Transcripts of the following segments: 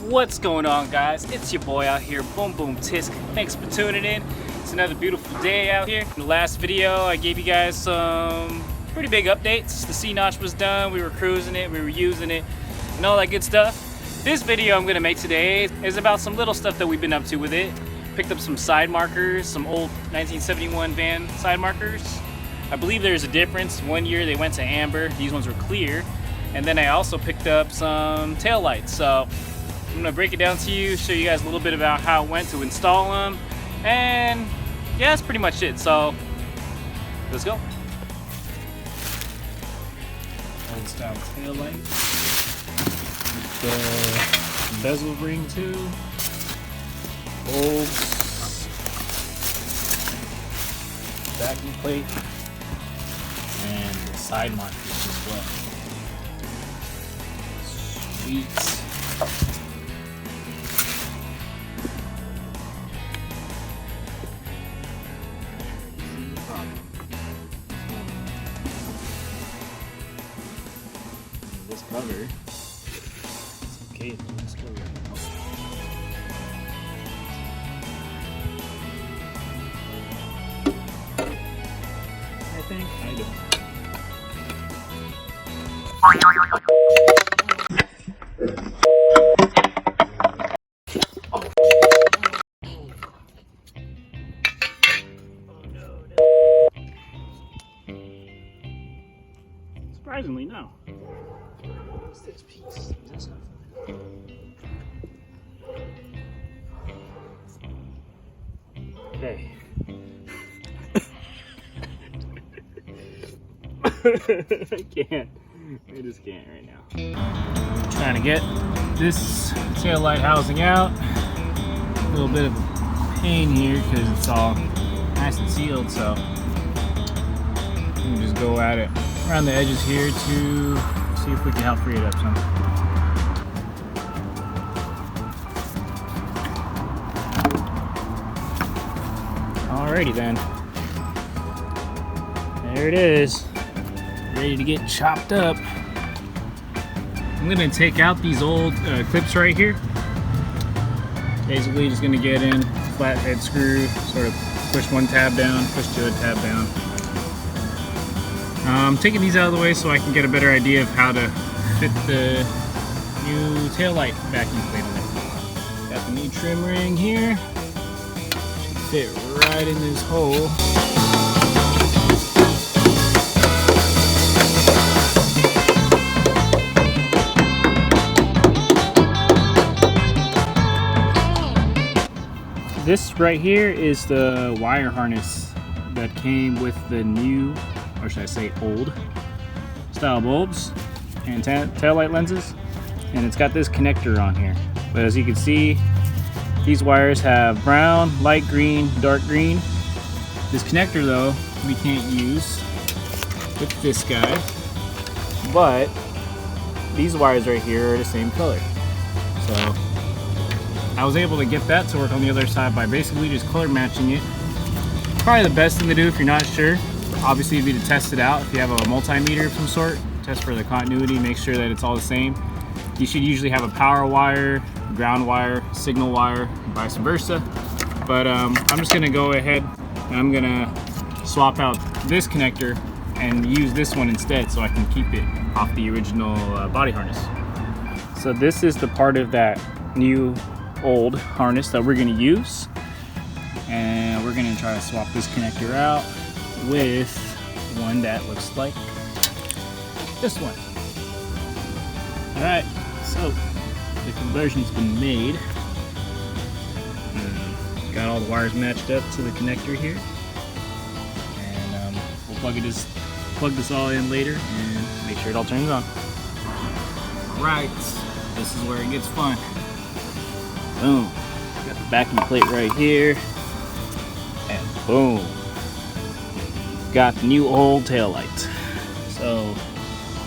What's going on, guys? It's your boy out here, Boom Boom Tisk. Thanks for tuning in. It's another beautiful day out here. In the last video, I gave you guys some pretty big updates. The C-notch was done, we were cruising it, we were using it, and all that good stuff. This video I'm gonna make today is about some little stuff that we've been up to with it. Picked up some side markers, some old 1971 van side markers. I believe there's a difference. One year they went to amber, these ones were clear. And then I also picked up some tail lights. So I'm gonna break it down to you, show you guys a little bit about how it went to install them. And yeah, that's pretty much it. So let's go. Old style tail light. The bezel ring too. Old backing plate. And the side markers as well. Sweet. This cover, it's okay, let's go. I think I don't. Surprisingly, no. What's this piece? Is this something? Okay. I can't. I just can't right now. Trying to get this tail light housing out. A little bit of a pain here because it's all nice and sealed, so we can just go at it around the edges here to see if we can help free it up some. Alrighty then. There it is. Ready to get chopped up. I'm gonna take out these old clips right here. Basically just gonna get in, flathead screw, sort of push one tab down, push the other tab down. I'm taking these out of the way so I can get a better idea of how to fit the new taillight backing plate on it. Got the new trim ring here. Should fit right in this hole. This right here is the wire harness that came with the new, or should I say old, style bulbs and taillight lenses, and it's got this connector on here. But as you can see, these wires have brown, light green, dark green. This connector though, we can't use with this guy, but these wires right here are the same color. So I was able to get that to work on the other side by basically just color matching it. Probably the best thing to do if you're not sure, obviously, would be to test it out. If you have a multimeter of some sort, test for the continuity, make sure that it's all the same. You should usually have a power wire, ground wire, signal wire, vice versa. But I'm just gonna go ahead and I'm gonna swap out this connector and use this one instead so I can keep it off the original body harness. So this is the part of that new old harness that we're gonna use, and we're gonna try to swap this connector out with one that looks like this one. All right, so the conversion's been made. Got all the wires matched up to the connector here, and we'll plug this all in later and make sure it all turns on. All right, this is where it gets fun. Boom. Got the backing plate right here. And boom. Got the new old tail light. So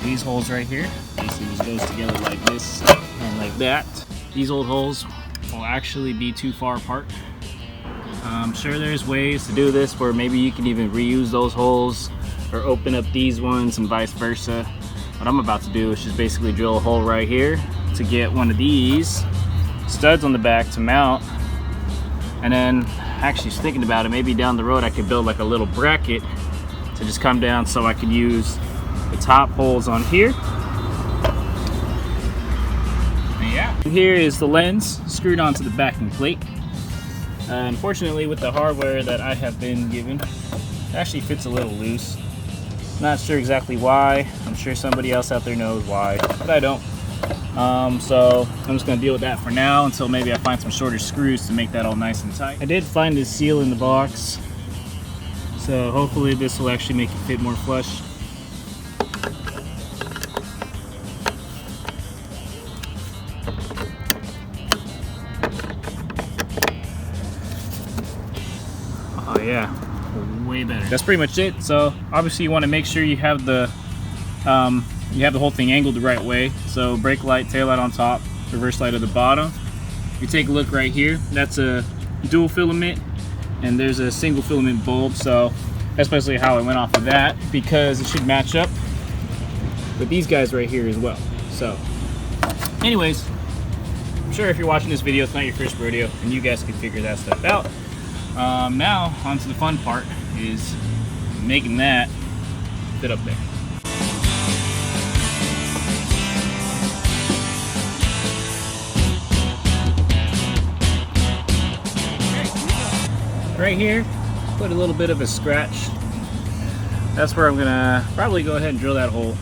these holes right here, basically just goes together like this and like that. These old holes will actually be too far apart. I'm sure there's ways to do this where maybe you can even reuse those holes or open up these ones and vice versa. What I'm about to do is just basically drill a hole right here to get one of these studs on the back to mount. And then actually thinking about it, maybe down the road I could build like a little bracket to just come down so I could use the top holes on here. And yeah, here is the lens screwed onto the backing plate. Unfortunately, with the hardware that I have been given, it actually fits a little loose. Not sure exactly why. I'm sure somebody else out there knows why, but I don't. So I'm just gonna deal with that for now until maybe I find some shorter screws to make that all nice and tight. I did find this seal in the box, so hopefully this will actually make it fit more flush. Oh yeah, way better. That's pretty much it. So obviously you want to make sure you have the whole thing angled the right way. So brake light, tail light on top, reverse light at the bottom. If you take a look right here, that's a dual filament and there's a single filament bulb. So that's basically how I went off of that, because it should match up with these guys right here as well. So anyways, I'm sure if you're watching this video, it's not your first rodeo and you guys can figure that stuff out. Now on to the fun part, is making that fit up there. Right here, put a little bit of a scratch. That's where I'm gonna probably go ahead and drill that hole.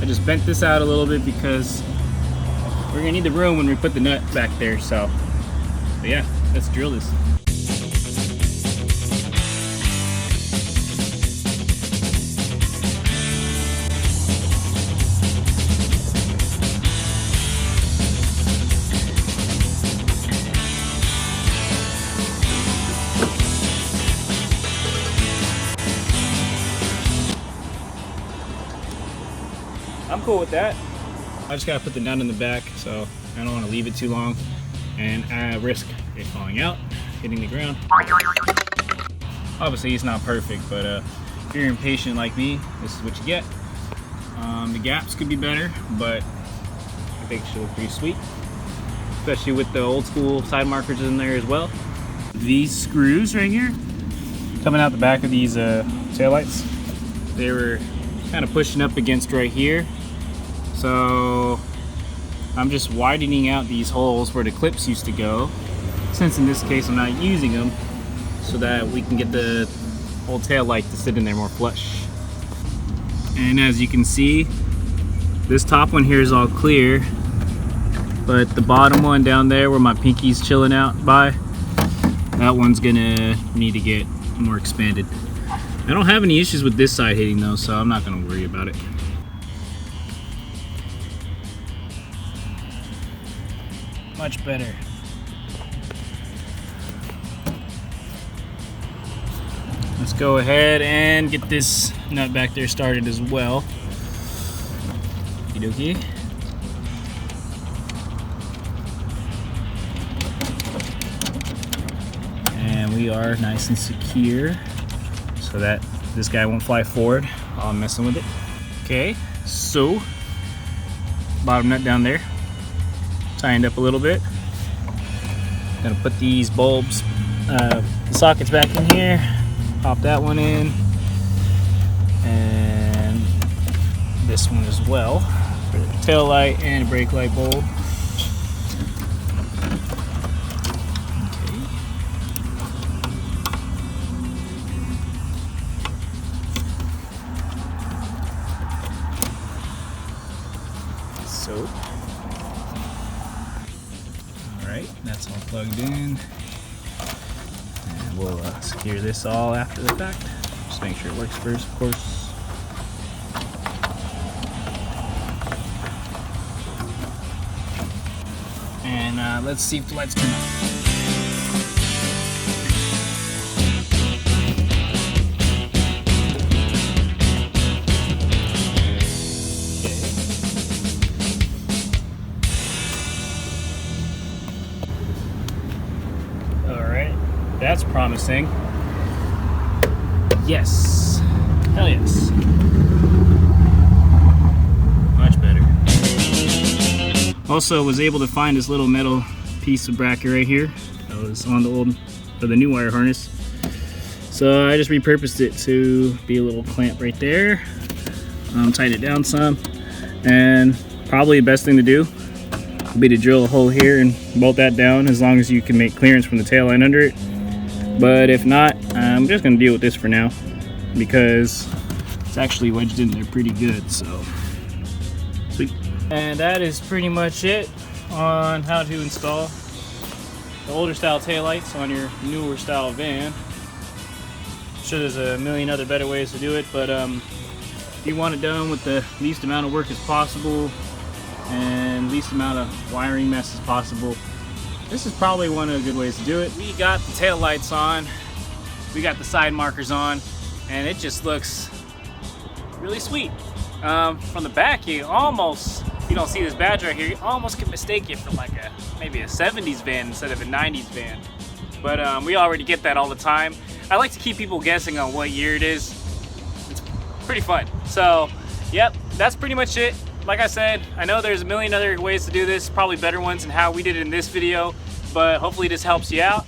I just bent this out a little bit because we're gonna need the room when we put the nut back there. So, but yeah, let's drill this. I'm cool with that. I just gotta put the nut in the back, so I don't want to leave it too long and I risk it falling out, hitting the ground. Obviously it's not perfect, but if you're impatient like me, this is what you get. The gaps could be better, but I think it should look pretty sweet, especially with the old school side markers in there as well. These screws right here, coming out the back of these taillights, they were kind of pushing up against right here. So I'm just widening out these holes where the clips used to go, since in this case I'm not using them, so that we can get the whole tail light to sit in there more flush. And as you can see, this top one here is all clear, but the bottom one down there where my pinky's chilling out by, that one's gonna need to get more expanded. I don't have any issues with this side hitting though, so I'm not gonna worry about it. Much better. Let's go ahead and get this nut back there started as well. Okie dokie. And we are nice and secure so that this guy won't fly forward while I'm messing with it. Okay, so bottom nut down there, tightened up a little bit. Gonna put these bulbs, the sockets back in here, pop that one in, and this one as well for the tail light and brake light bulb. So, alright, that's all plugged in. And we'll secure this all after the fact. Just make sure it works first, of course. And let's see if the lights come on. That's promising. Yes. Hell yes. Much better. Also was able to find this little metal piece of bracket right here that was on the old or the new wire harness. So I just repurposed it to be a little clamp right there. Tighten it down some, and probably the best thing to do would be to drill a hole here and bolt that down, as long as you can make clearance from the tail line under it. But if not, I'm just gonna deal with this for now because it's actually wedged in there pretty good. So sweet. And that is pretty much it on how to install the older style taillights on your newer style van. I'm sure there's a million other better ways to do it, but if you want it done with the least amount of work as possible and least amount of wiring mess as possible, this is probably one of the good ways to do it. We got the tail lights on, we got the side markers on, and it just looks really sweet. From the back, you don't see this badge right here, you almost could mistake it for like maybe a 70s van instead of a 90s van. But we already get that all the time. I like to keep people guessing on what year it is. It's pretty fun. So, yep, that's pretty much it. Like I said, I know there's a million other ways to do this, probably better ones than how we did it in this video, but hopefully this helps you out.